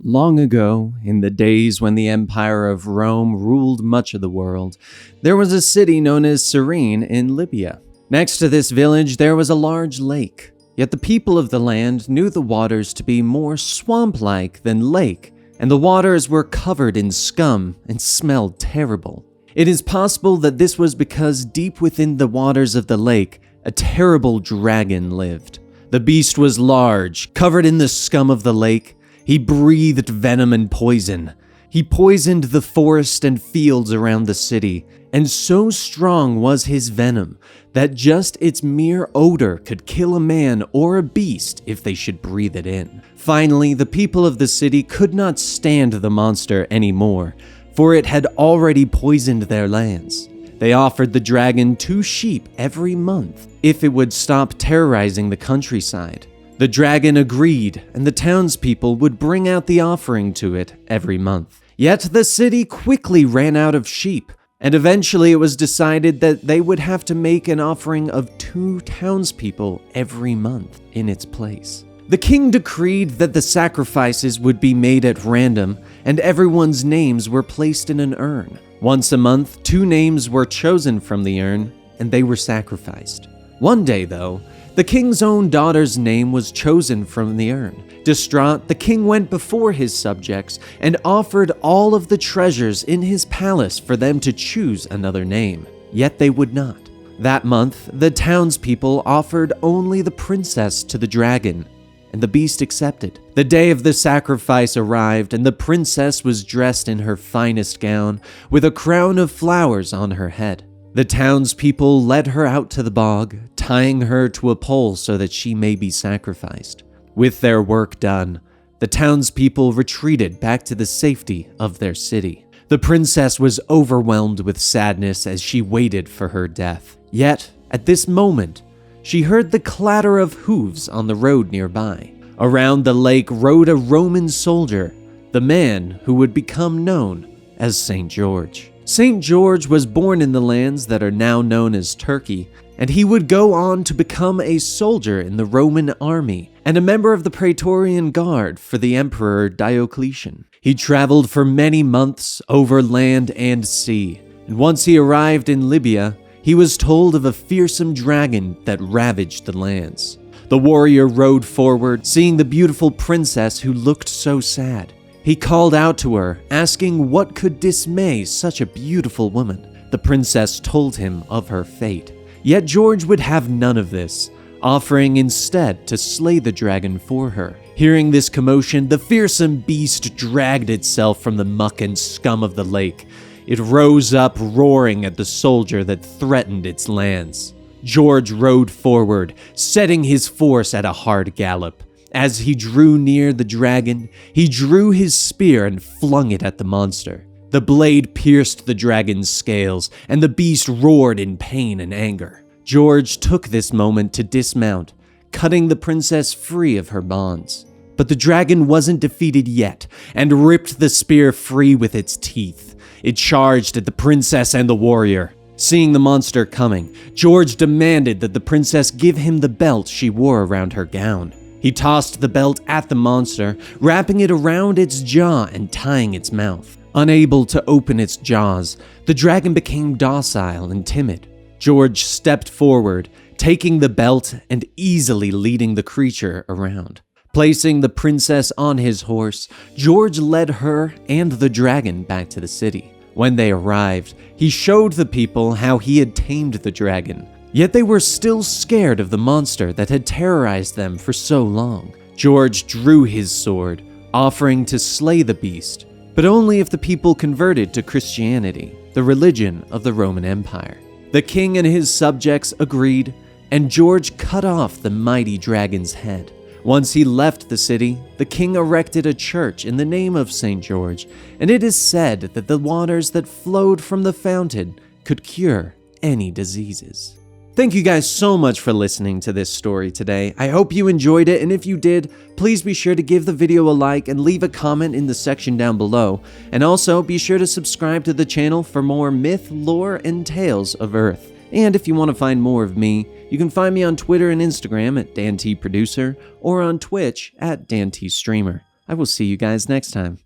Long ago, in the days when the Empire of Rome ruled much of the world, there was a city known as Serene in Libya. Next to this village, there was a large lake. Yet the people of the land knew the waters to be more swamp-like than lake, and the waters were covered in scum and smelled terrible. It is possible that this was because deep within the waters of the lake, a terrible dragon lived. The beast was large, covered in the scum of the lake. He breathed venom and poison. He poisoned the forest and fields around the city, and so strong was his venom that just its mere odor could kill a man or a beast if they should breathe it in. Finally, the people of the city could not stand the monster anymore, for it had already poisoned their lands. They offered the dragon 2 sheep every month if it would stop terrorizing the countryside. The dragon agreed, and the townspeople would bring out the offering to it every month. Yet the city quickly ran out of sheep, and eventually it was decided that they would have to make an offering of 2 townspeople every month in its place. The king decreed that the sacrifices would be made at random, and everyone's names were placed in an urn. Once a month, 2 names were chosen from the urn, and they were sacrificed. One day, though, the king's own daughter's name was chosen from the urn. Distraught, the king went before his subjects and offered all of the treasures in his palace for them to choose another name. Yet they would not. That month, the townspeople offered only the princess to the dragon, and the beast accepted. The day of the sacrifice arrived, and the princess was dressed in her finest gown, with a crown of flowers on her head. The townspeople led her out to the bog, tying her to a pole so that she may be sacrificed. With their work done, the townspeople retreated back to the safety of their city. The princess was overwhelmed with sadness as she waited for her death. Yet, at this moment, she heard the clatter of hooves on the road nearby. Around the lake rode a Roman soldier, the man who would become known as St. George. St. George was born in the lands that are now known as Turkey, and he would go on to become a soldier in the Roman army and a member of the Praetorian Guard for the Emperor Diocletian. He traveled for many months over land and sea, and once he arrived in Libya, he was told of a fearsome dragon that ravaged the lands. The warrior rode forward, seeing the beautiful princess who looked so sad. He called out to her, asking what could dismay such a beautiful woman. The princess told him of her fate. Yet George would have none of this, offering instead to slay the dragon for her. Hearing this commotion, the fearsome beast dragged itself from the muck and scum of the lake. It rose up, roaring at the soldier that threatened its lands. George rode forward, setting his force at a hard gallop. As he drew near the dragon, he drew his spear and flung it at the monster. The blade pierced the dragon's scales, and the beast roared in pain and anger. George took this moment to dismount, cutting the princess free of her bonds. But the dragon wasn't defeated yet, and ripped the spear free with its teeth. It charged at the princess and the warrior. Seeing the monster coming, George demanded that the princess give him the belt she wore around her gown. He tossed the belt at the monster, wrapping it around its jaw and tying its mouth. Unable to open its jaws, the dragon became docile and timid. George stepped forward, taking the belt and easily leading the creature around. Placing the princess on his horse, George led her and the dragon back to the city. When they arrived, he showed the people how he had tamed the dragon. Yet they were still scared of the monster that had terrorized them for so long. George drew his sword, offering to slay the beast, but only if the people converted to Christianity, the religion of the Roman Empire. The king and his subjects agreed, and George cut off the mighty dragon's head. Once he left the city, the king erected a church in the name of St. George, and it is said that the waters that flowed from the fountain could cure any diseases. Thank you guys so much for listening to this story today. I hope you enjoyed it, and if you did, please be sure to give the video a like and leave a comment in the section down below. And also, be sure to subscribe to the channel for more myth, lore, and tales of Earth. And if you want to find more of me, you can find me on Twitter and Instagram at DanTProducer or on Twitch at DanTStreamer. I will see you guys next time.